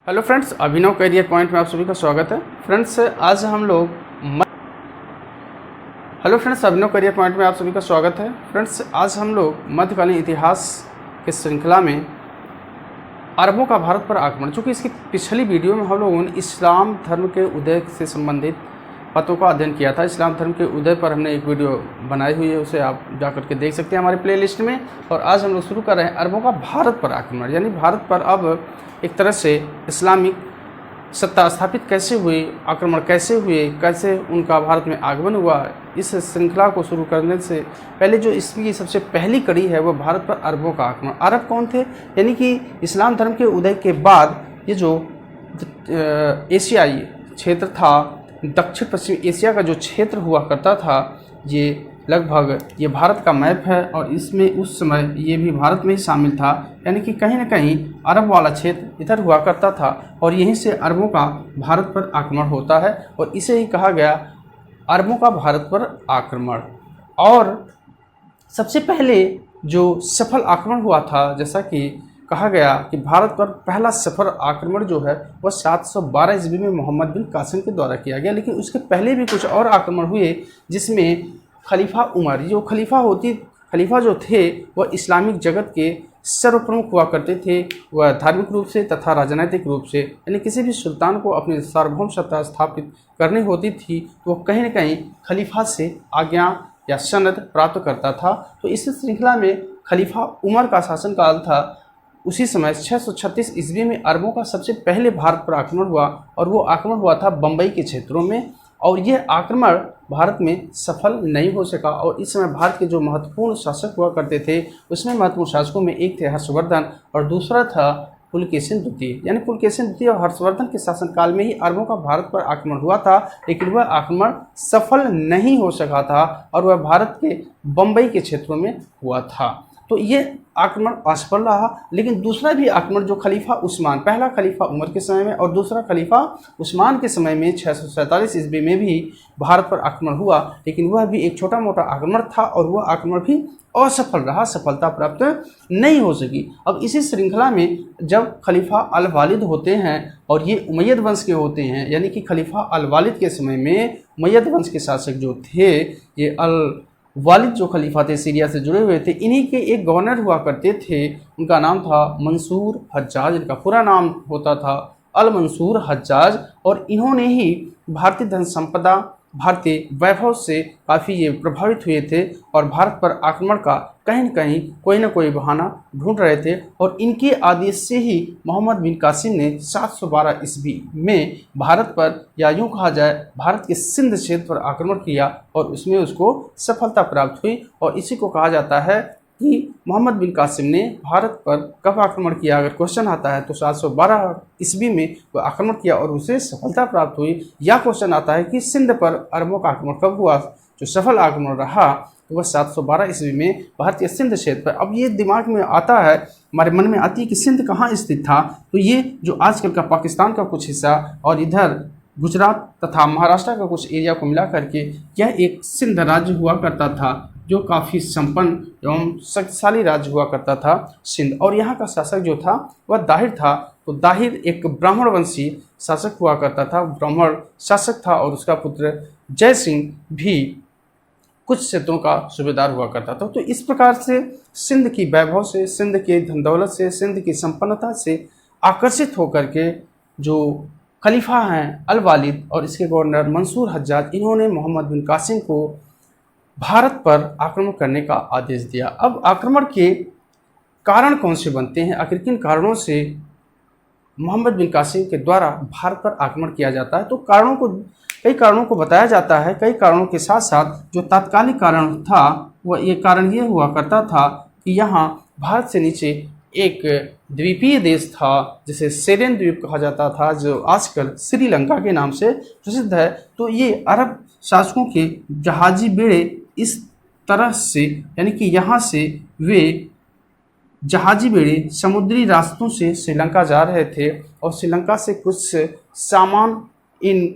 Hello friends, अभिनव career point में आप सभी का स्वागत है। फ्रेंड्स आज हम लोग मध्यकालीन इतिहास के श्रृंखला में अरबों का भारत पर आक्रमण, चूँकि इसकी पिछली वीडियो में हम लोगों ने इस्लाम धर्म के उदय से संबंधित बातों का अध्ययन किया था। इस्लाम धर्म के उदय पर हमने एक वीडियो बनाई हुई है, उसे आप जा करके देख सकते हैं हमारे प्लेलिस्ट में। और आज हम लोग शुरू कर रहे हैं अरबों का भारत पर आक्रमण, यानी भारत पर अब एक तरह से इस्लामिक सत्ता स्थापित कैसे हुई, आक्रमण कैसे हुए, कैसे उनका भारत में आगमन हुआ। इस श्रृंखला को शुरू करने से पहले जो इसकी सबसे पहली कड़ी है वो भारत पर अरबों का आक्रमण। अरब कौन थे? यानी कि इस्लाम धर्म के उदय के बाद ये जो एशियाई क्षेत्र था, दक्षिण पश्चिम एशिया का जो क्षेत्र हुआ करता था, ये लगभग ये भारत का मैप है और इसमें उस समय ये भी भारत में ही शामिल था। यानी कि कहीं ना कहीं अरब वाला क्षेत्र इधर हुआ करता था और यहीं से अरबों का भारत पर आक्रमण होता है और इसे ही कहा गया अरबों का भारत पर आक्रमण। और सबसे पहले जो सफल आक्रमण हुआ था, जैसा कि कहा गया कि भारत पर पहला सफल आक्रमण जो है वह 712 ईस्वी में मोहम्मद बिन कासिम के द्वारा किया गया। लेकिन उसके पहले भी कुछ और आक्रमण हुए, जिसमें खलीफा उमर, जो खलीफा जो थे वह इस्लामिक जगत के सर्वप्रमुख हुआ करते थे। वह धार्मिक रूप से तथा राजनीतिक रूप से, यानी किसी भी सुल्तान को अपनी सार्वभौम सत्ता स्थापित करनी होती थी तो वह कहीं न कहीं खलीफा से आज्ञा या सनद प्राप्त करता था। तो इस श्रृंखला में खलीफा उमर का शासनकाल था। उसी समय 636 ईस्वी में अरबों का सबसे पहले भारत पर आक्रमण हुआ और वो आक्रमण हुआ था बम्बई के क्षेत्रों में। और ये आक्रमण भारत में सफल नहीं हो सका और इस समय भारत के जो महत्वपूर्ण शासक हुआ करते थे उसमें महत्वपूर्ण शासकों में एक थे हर्षवर्धन और दूसरा था पुलकेशिन द्वितीय। यानी पुलकेशिन द्वितीय और हर्षवर्धन के शासनकाल में ही अरबों का भारत पर आक्रमण हुआ था, लेकिन वह आक्रमण सफल नहीं हो सका था और वह भारत के बम्बई के क्षेत्रों में हुआ था। तो ये आक्रमण असफल रहा। लेकिन दूसरा भी आक्रमण जो खलीफा उस्मान, पहला खलीफा उमर के समय में और दूसरा खलीफा उस्मान के समय में 647 ईस्वी में भी भारत पर आक्रमण हुआ, लेकिन वह भी एक छोटा मोटा आक्रमण था और वह आक्रमण भी असफल रहा, सफलता प्राप्त नहीं हो सकी। अब इसी श्रृंखला में जब खलीफा अल वालिद होते हैं और ये उमैयद वंश के होते हैं, यानी कि खलीफा अल वालिद के समय में उमैयद वंश के शासक जो थे, ये अल वालिद जो खलीफा थे सीरिया से जुड़े हुए थे, इन्हीं के एक गवर्नर हुआ करते थे। उनका नाम था मंसूर हज्जाज। इनका पूरा नाम होता था अल मंसूर हज्जाज और इन्होंने ही भारतीय धन संपदा, भारतीय वैभव से काफ़ी ये प्रभावित हुए थे और भारत पर आक्रमण का कहीं न कहीं कोई ना कोई बहाना ढूंढ रहे थे। और इनके आदेश से ही मोहम्मद बिन कासिम ने 712 ईस्वी में भारत पर, या यूँ कहा जाए भारत के सिंध क्षेत्र पर आक्रमण किया और उसमें उसको सफलता प्राप्त हुई। और इसी को कहा जाता है कि मोहम्मद बिन कासिम ने भारत पर कब आक्रमण किया। अगर क्वेश्चन आता है तो 712 ईस्वी में वह आक्रमण किया और उसे सफलता प्राप्त हुई। या क्वेश्चन आता है कि सिंध पर अरबों का आक्रमण कब हुआ, जो सफल आक्रमण रहा तो वह 712 ईस्वी में भारतीय सिंध क्षेत्र पर। अब ये दिमाग में आता है, हमारे मन में आती है कि सिंध कहाँ स्थित था। तो ये जो आजकल का पाकिस्तान का कुछ हिस्सा और इधर गुजरात तथा महाराष्ट्र का कुछ एरिया को मिला करके यह एक सिंध राज्य हुआ करता था, जो काफ़ी संपन्न एवं शक्तिशाली राज्य हुआ करता था सिंध। और यहाँ का शासक जो था वह दाहिर था। तो दाहिर एक ब्राह्मण वंशी शासक हुआ करता था, ब्राह्मण शासक था और उसका पुत्र जय सिंह भी कुछ क्षेत्रों का सूबेदार हुआ करता था। तो इस प्रकार से सिंध की वैभव से, सिंध के धन दौलत से, सिंध की संपन्नता से आकर्षित होकर के जो खलीफा हैं अल वालिद और इसके गवर्नर मंसूर हज्जाज, इन्होंने मोहम्मद बिन कासिम को भारत पर आक्रमण करने का आदेश दिया। अब आक्रमण के कारण कौन से बनते हैं, आखिर किन कारणों से मोहम्मद बिन कासिम के द्वारा भारत पर आक्रमण किया जाता है? तो कई कारणों को बताया जाता है। कई कारणों के साथ साथ जो तात्कालिक कारण था वह ये कारण ये हुआ करता था कि यहाँ भारत से नीचे एक द्वीपीय देश था जिसे सेरेन द्वीप कहा जाता था, जो आजकल श्रीलंका के नाम से प्रसिद्ध है। तो ये अरब शासकों के जहाजी बेड़े इस तरह से, यानी कि यहाँ से वे जहाजी बेड़े समुद्री रास्तों से श्रीलंका जा रहे थे और श्रीलंका से कुछ सामान इन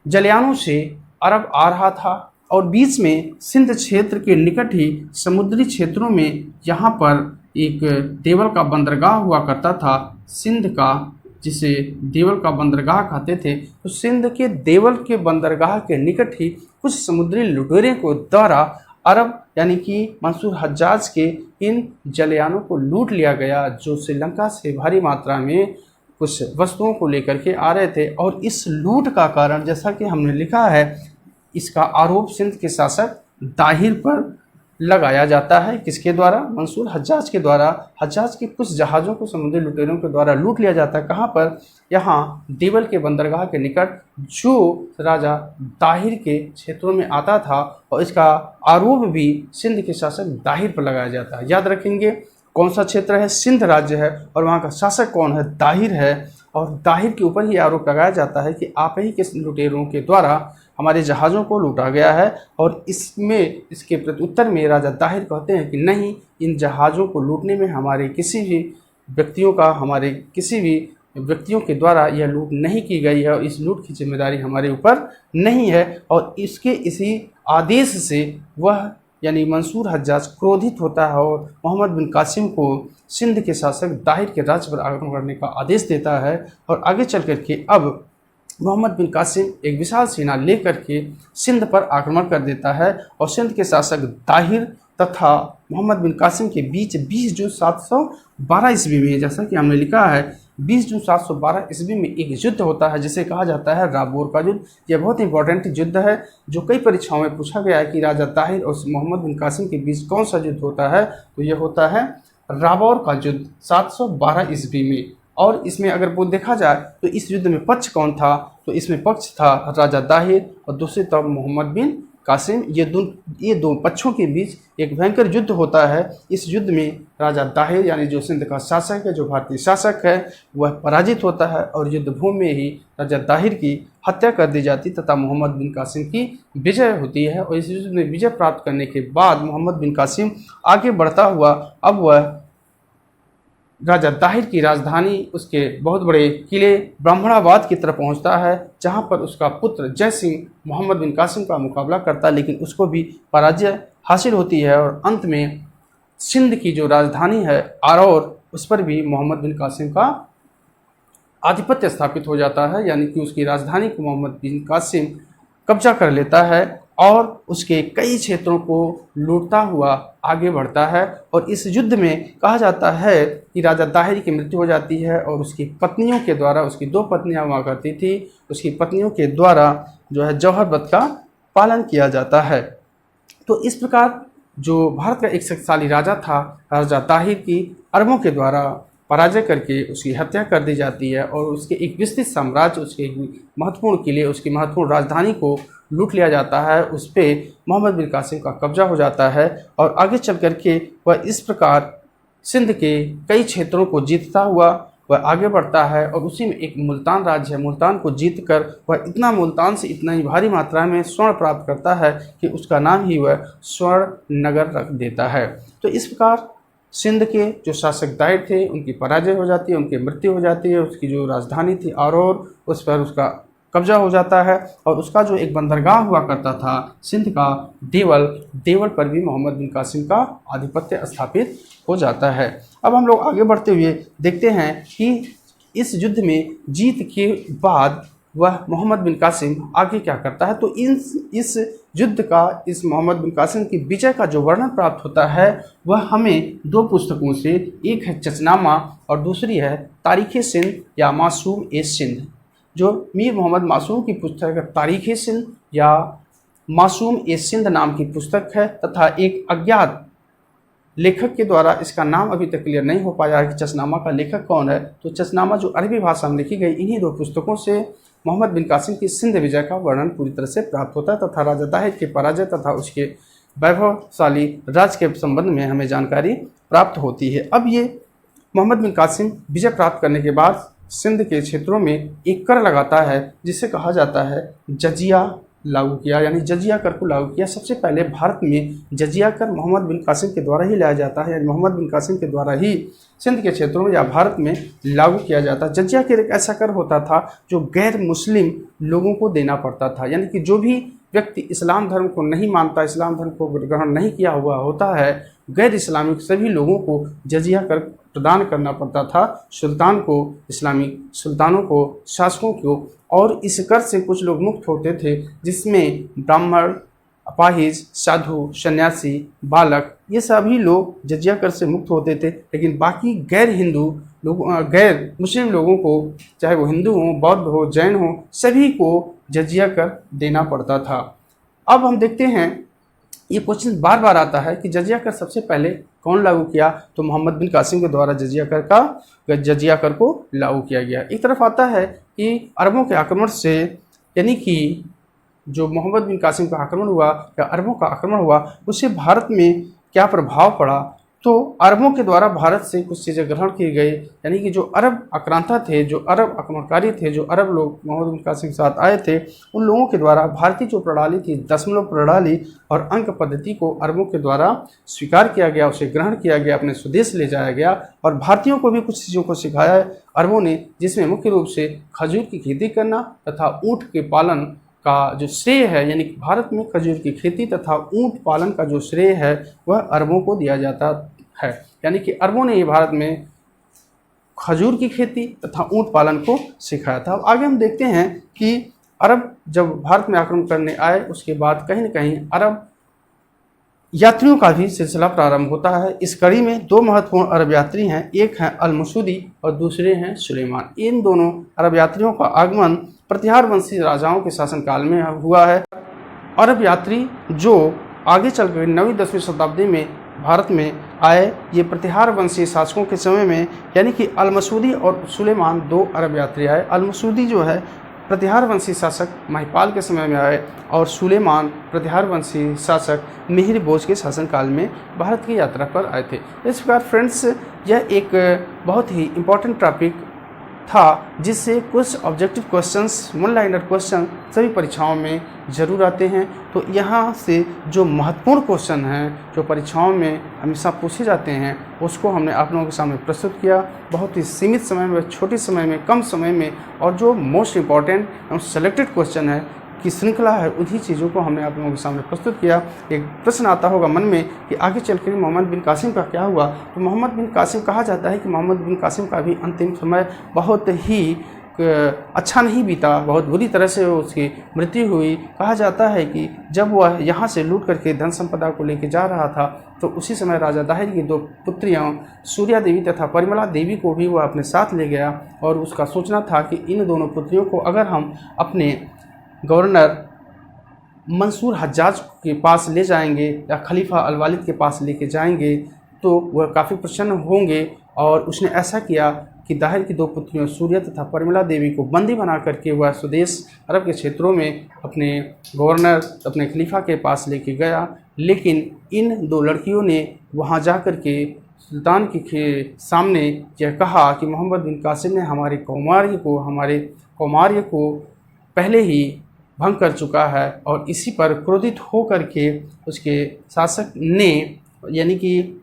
जलयानों से अरब आ रहा था और बीच में सिंध क्षेत्र के निकट ही समुद्री क्षेत्रों में यहाँ पर एक देवल का बंदरगाह हुआ करता था सिंध का, जिसे देवल का बंदरगाह कहते थे, तो सिंध के देवल के बंदरगाह के निकट ही कुछ समुद्री लुटेरों को द्वारा अरब यानी कि मंसूर हज्जाज के इन जलयानों को लूट लिया गया, जो श्रीलंका से भारी मात्रा में कुछ वस्तुओं को लेकर के आ रहे थे। और इस लूट का कारण, जैसा कि हमने लिखा है, इसका आरोप सिंध के शासक दाहिर पर लगाया जाता है। किसके द्वारा? मंसूर हज्जाज के द्वारा। हज्जाज के कुछ जहाज़ों को समुद्री लुटेरों के द्वारा लूट लिया जाता है। कहाँ पर? यहाँ देवल के बंदरगाह के निकट, जो राजा दाहिर के क्षेत्रों में आता था, और इसका आरोप भी सिंध के शासक दाहिर पर लगाया जाता है। याद रखेंगे कौन सा क्षेत्र है? सिंध राज्य है, और वहाँ का शासक कौन है? दाहिर है। और दाहिर के ऊपर ही आरोप लगाया जाता है कि आप ही के लुटेरों के द्वारा हमारे जहाज़ों को लूटा गया है। और इसके प्रत्युत्तर में राजा दाहिर कहते हैं कि नहीं, इन जहाज़ों को लूटने में हमारे किसी भी व्यक्तियों के द्वारा यह लूट नहीं की गई है, और इस लूट की जिम्मेदारी हमारे ऊपर नहीं है। और इसी आदेश से वह यानी मंसूर हज्जाज क्रोधित होता है और मोहम्मद बिन कासिम को सिंध के शासक दाहिर के राज्य पर आक्रमण करने का आदेश देता है। और आगे चल कर के अब मोहम्मद बिन कासिम एक विशाल सेना लेकर के सिंध पर आक्रमण कर देता है, और सिंध के शासक दाहिर तथा मोहम्मद बिन कासिम के बीच 20 जून 712 ईस्वी में, जैसा कि हमने लिखा है, 20 जून 712 ईस्वी में एक युद्ध होता है जिसे कहा जाता है राबोर का युद्ध। यह बहुत इंपॉर्टेंट युद्ध है, जो कई परीक्षाओं में पूछा गया है कि राजा दाहिर और मोहम्मद बिन कासिम के बीच कौन सा युद्ध होता है। तो यह होता है राबोर का युद्ध 712 ईस्वी में। और इसमें अगर वो देखा जाए तो इस युद्ध में पक्ष कौन था? तो इसमें पक्ष था राजा दाहिर और दूसरी तरफ मोहम्मद बिन कासिम। ये दो पक्षों के बीच एक भयंकर युद्ध होता है। इस युद्ध में राजा दाहिर यानी जो सिंध का शासक है, जो भारतीय शासक है, वह पराजित होता है, और युद्ध भूमि में ही राजा दाहिर की हत्या कर दी जाती तथा मोहम्मद बिन कासिम की विजय होती है। और इस युद्ध में विजय प्राप्त करने के बाद मोहम्मद बिन कासिम आगे बढ़ता हुआ अब वह राजा दाहिर की राजधानी, उसके बहुत बड़े किले ब्राह्मणाबाद की तरफ पहुंचता है, जहां पर उसका पुत्र जय सिंह मोहम्मद बिन कासिम का मुकाबला करता है, लेकिन उसको भी पराजय हासिल होती है। और अंत में सिंध की जो राजधानी है आरौर, उस पर भी मोहम्मद बिन कासिम का आधिपत्य स्थापित हो जाता है, यानी कि उसकी राजधानी को मोहम्मद बिन कासिम कब्जा कर लेता है और उसके कई क्षेत्रों को लूटता हुआ आगे बढ़ता है। और इस युद्ध में कहा जाता है कि राजा दाहिर की मृत्यु हो जाती है, और उसकी पत्नियों के द्वारा, उसकी 2 पत्नियां हुआ करती थी, उसकी पत्नियों के द्वारा जो है जौहर व्रत का पालन किया जाता है। तो इस प्रकार जो भारत का एक शक्तिशाली राजा था, राजा दाहिर की अरबों के द्वारा पराजय करके उसकी हत्या कर दी जाती है, और उसके एक विस्तृत साम्राज्य, उसके एक महत्वपूर्ण किले, उसकी महत्वपूर्ण राजधानी को लूट लिया जाता है। उस पर मोहम्मद बिन कासिम का कब्जा हो जाता है, और आगे चल कर के वह इस प्रकार सिंध के कई क्षेत्रों को जीतता हुआ वह आगे बढ़ता है। और उसी में एक मुल्तान राज्य है, मुल्तान को जीतकर वह मुल्तान से इतना ही भारी मात्रा में स्वर्ण प्राप्त करता है कि उसका नाम ही वह स्वर्ण नगर रख देता है। तो इस प्रकार सिंध के जो शासक दाहिर थे, उनकी पराजय हो जाती है, उनकी मृत्यु हो जाती है। उसकी जो राजधानी थी आरौर, उस पर उसका कब्जा हो जाता है, और उसका जो एक बंदरगाह हुआ करता था सिंध का देवल पर भी मोहम्मद बिन कासिम का आधिपत्य स्थापित हो जाता है। अब हम लोग आगे बढ़ते हुए देखते हैं कि इस युद्ध में जीत के बाद वह मोहम्मद बिन कासिम आगे क्या करता है। तो इस युद्ध का, इस मोहम्मद बिन कासिम की विजय का जो वर्णन प्राप्त होता है वह हमें 2 पुस्तकों से, एक है चचनामा और दूसरी है तारीख़ सिंध या मासूम ए सिंध। जो मीर मोहम्मद मासूम की पुस्तक है तारीख़ सिंध या मासूम ए सिंध नाम की पुस्तक है, तथा एक अज्ञात लेखक के द्वारा, इसका नाम अभी तक क्लियर नहीं हो पाया है कि चचनामा का लेखक कौन है। तो चचनामा जो अरबी भाषा में लिखी गई, इन्हीं 2 पुस्तकों से मोहम्मद बिन कासिम की सिंध विजय का वर्णन पूरी तरह से प्राप्त होता है, तथा राजा दाहिर के पराजय तथा उसके वैभवशाली राज्य के संबंध में हमें जानकारी प्राप्त होती है। अब ये मोहम्मद बिन कासिम विजय प्राप्त करने के बाद सिंध के क्षेत्रों में एक कर लगाता है जिसे कहा जाता है जजिया लागू किया, यानी जजिया कर को लागू किया। सबसे पहले भारत में जजिया कर मोहम्मद बिन कासिम के द्वारा ही लाया जाता है, यानी मोहम्मद बिन कासिम के द्वारा ही सिंध के क्षेत्रों में या भारत में लागू किया जाता है। जजिया कर एक ऐसा कर होता था जो गैर मुस्लिम लोगों को देना पड़ता था, यानी कि जो भी व्यक्ति इस्लाम धर्म को नहीं मानता, इस्लाम धर्म को ग्रहण नहीं किया हुआ होता है, गैर इस्लामिक सभी लोगों को जजिया कर प्रदान करना पड़ता था सुल्तान को, इस्लामी सुल्तानों को, शासकों को। और इस कर से कुछ लोग मुक्त होते थे, जिसमें ब्राह्मण, अपाहिज, साधु, सन्यासी, बालक, ये सभी लोग जजिया कर से मुक्त होते थे। लेकिन बाकी गैर हिंदू लोग, गैर मुस्लिम लोगों को, चाहे वो हिंदू हों, बौद्ध हो, जैन हो, सभी को जजिया कर देना पड़ता था। अब हम देखते हैं, ये क्वेश्चन बार बार आता है कि जजिया कर सबसे पहले कौन लागू किया? तो मोहम्मद बिन कासिम के द्वारा जजिया कर को लागू किया गया। एक तरफ आता है कि अरबों के आक्रमण से, यानी कि जो मोहम्मद बिन कासिम का आक्रमण हुआ या अरबों का आक्रमण हुआ, उससे भारत में क्या प्रभाव पड़ा। तो अरबों के द्वारा भारत से कुछ चीज़ें ग्रहण की गई, यानी कि जो अरब आक्रांता थे, जो अरब आक्रमणकारी थे, जो अरब लोग मोहम्मद बिन कासिम के साथ आए थे, उन लोगों के द्वारा भारतीय जो प्रणाली थी, दशमलव प्रणाली और अंक पद्धति को अरबों के द्वारा स्वीकार किया गया, उसे ग्रहण किया गया, अपने स्वदेश ले जाया गया। और भारतीयों को भी कुछ चीज़ों को सिखाया अरबों ने, जिसमें मुख्य रूप से खजूर की खेती करना तथा ऊँट के पालन का जो श्रेय है, यानी कि भारत में खजूर की खेती तथा ऊँट पालन का जो श्रेय है वह अरबों को दिया जाता है। यानी कि अरबों ने ही भारत में खजूर की खेती तथा ऊँट पालन को सिखाया था। अब आगे हम देखते हैं कि अरब जब भारत में आक्रमण करने आए, उसके बाद कहीं न कहीं अरब यात्रियों का भी सिलसिला प्रारंभ होता है। इस कड़ी में दो महत्वपूर्ण अरब यात्री हैं, एक हैं अल मसूदी और दूसरे हैं सुलेमान। इन दोनों अरब यात्रियों का आगमन प्रतिहार वंशी राजाओं के शासनकाल में हुआ है। अरब यात्री जो आगे चलकर 9वीं-10वीं शताब्दी में भारत में आए, ये प्रतिहार वंशी शासकों के समय में, यानी कि अल मसूदी और सुलेमान दो अरब यात्री आए। अल मसूदी जो है प्रतिहार वंशी शासक महिपाल के समय में आए और सुलेमान प्रतिहार वंशी शासक मिहिर भोज के शासनकाल में भारत की यात्रा पर आए थे। इस प्रकार फ्रेंड्स, यह एक बहुत ही इम्पोर्टेंट टॉपिक था, जिससे कुछ objective questions, one liner question सभी परीक्षाओं में ज़रूर आते हैं। तो यहाँ से जो महत्वपूर्ण क्वेश्चन हैं, जो परीक्षाओं में हमेशा पूछे जाते हैं, उसको हमने आप लोगों के सामने प्रस्तुत किया। बहुत ही सीमित समय में, छोटे समय में, कम समय में, और जो मोस्ट इम्पॉर्टेंट एवं सेलेक्टेड क्वेश्चन है की श्रृंखला है, उन्हीं चीज़ों को हमने आप लोगों के सामने प्रस्तुत किया। एक प्रश्न आता होगा मन में कि आगे चलकर मोहम्मद बिन कासिम का क्या हुआ। तो मोहम्मद बिन कासिम, कहा जाता है कि मोहम्मद बिन कासिम का भी अंतिम समय बहुत ही अच्छा नहीं बीता, बहुत बुरी तरह से उसकी मृत्यु हुई। कहा जाता है कि जब वह यहाँ से लूट करके धन संपदा को लेकर जा रहा था, तो उसी समय राजा दाहिर की दो पुत्रियों सूर्या देवी तथा परिमला देवी को भी वह अपने साथ ले गया। और उसका सोचना था कि इन दोनों पुत्रियों को अगर हम अपने गवर्नर मंसूर हज्जाज के पास ले जाएंगे या खलीफा अल वालिद के पास लेके जाएंगे, तो वह काफ़ी प्रसन्न होंगे। और उसने ऐसा किया कि दाहिर की दो पुत्रियों सूर्या तथा परिमला देवी को बंदी बना करके वह स्वदेश अरब के क्षेत्रों में अपने गवर्नर, अपने खलीफा के पास लेके गया। लेकिन इन दो लड़कियों ने वहाँ जा कर के सुल्तान के सामने यह कहा कि मोहम्मद बिन कासिम ने हमारे कौमार्य को पहले ही भंग कर चुका है। और इसी पर क्रोधित हो करके उसके शासक ने, यानी कि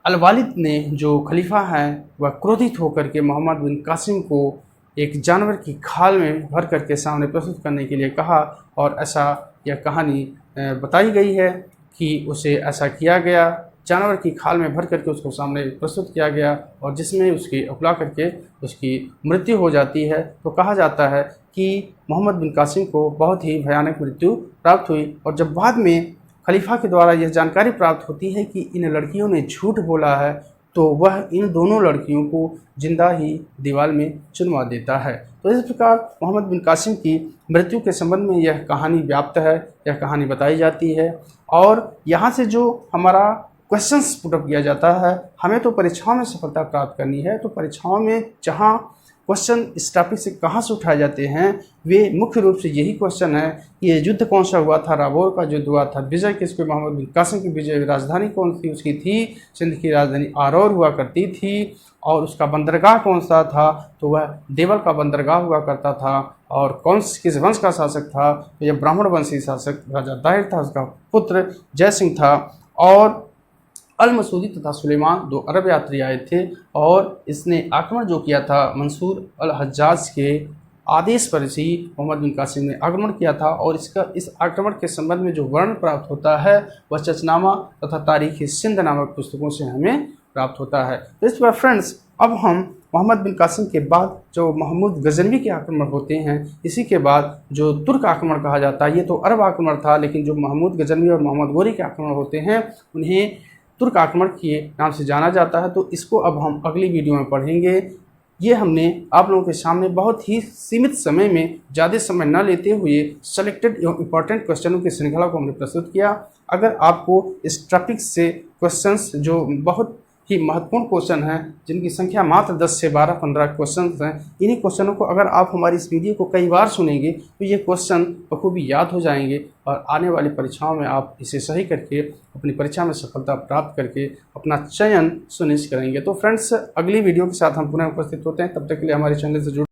अल वालिद ने, जो खलीफा हैं, वह क्रोधित होकर के मोहम्मद बिन कासिम को एक जानवर की खाल में भर करके सामने प्रस्तुत करने के लिए कहा। और ऐसा यह कहानी बताई गई है कि उसे ऐसा किया गया, जानवर की खाल में भर करके उसको सामने प्रस्तुत किया गया, और जिसमें उसकी उबला करके उसकी मृत्यु हो जाती है। तो कहा जाता है कि मोहम्मद बिन कासिम को बहुत ही भयानक मृत्यु प्राप्त हुई। और जब बाद में खलीफा के द्वारा यह जानकारी प्राप्त होती है कि इन लड़कियों ने झूठ बोला है, तो वह इन दोनों लड़कियों को जिंदा ही दीवार में चुनवा देता है। तो इस प्रकार मोहम्मद बिन कासिम की मृत्यु के संबंध में यह कहानी व्याप्त है, यह कहानी बताई जाती है। और यहाँ से जो हमारा क्वेश्चंस पुटअप किया जाता है, हमें तो परीक्षाओं में सफलता प्राप्त करनी है, तो परीक्षाओं में जहाँ क्वेश्चन इस टॉपिक से कहाँ से उठाए जाते हैं, वे मुख्य रूप से यही क्वेश्चन है कि ये युद्ध कौन सा हुआ था, राबौर का युद्ध हुआ था, विजय किस पे, मोहम्मद बिन कासिम की विजय राजधानी कौन सी उसकी थी, सिंध की राजधानी आरौर हुआ करती थी, और उसका बंदरगाह कौन सा था, तो वह देवल का बंदरगाह हुआ करता था। और किस वंश का शासक था, तो यह ब्राह्मण वंशी शासक राजा दाहिर था, उसका पुत्र जय सिंह था। और अल मसूदी तथा सुलेमान दो अरब यात्री आए थे, और इसने आक्रमण जो किया था मंसूर अल हज्जाज के आदेश पर ही मोहम्मद बिन कासिम ने आक्रमण किया था। और इस आक्रमण के संबंध में जो वर्णन प्राप्त होता है, वह चचनामा तथा तारीख़ सिंध नामक पुस्तकों से हमें प्राप्त होता है। तो इस बार फ्रेंड्स अब हम मोहम्मद बिन कासिम के बाद जो महमूद गजनवी के आक्रमण होते हैं, इसी के बाद जो तुर्क आक्रमण कहा जाता है, ये तो अरब आक्रमण था, लेकिन जो महमूद गजनवी और मोहम्मद गोरी के आक्रमण होते हैं उन्हें तुर्क आक्रमण के नाम से जाना जाता है। तो इसको अब हम अगली वीडियो में पढ़ेंगे। ये हमने आप लोगों के सामने बहुत ही सीमित समय में, ज़्यादा समय न लेते हुए सेलेक्टेड एवं इम्पॉर्टेंट क्वेश्चनों की श्रृंखला को हमने प्रस्तुत किया। अगर आपको इस टॉपिक से क्वेश्चंस जो बहुत ही महत्वपूर्ण क्वेश्चन हैं, जिनकी संख्या मात्र 10 से 12-15 क्वेश्चन हैं, इन्हीं क्वेश्चनों को अगर आप हमारी इस वीडियो को कई बार सुनेंगे तो ये क्वेश्चन बखूबी याद हो जाएंगे और आने वाली परीक्षाओं में आप इसे सही करके अपनी परीक्षा में सफलता प्राप्त करके अपना चयन सुनिश्चित करेंगे। तो फ्रेंड्स अगली वीडियो के साथ हम पुनः उपस्थित होते हैं, तब तक के लिए हमारे चैनल से जुड़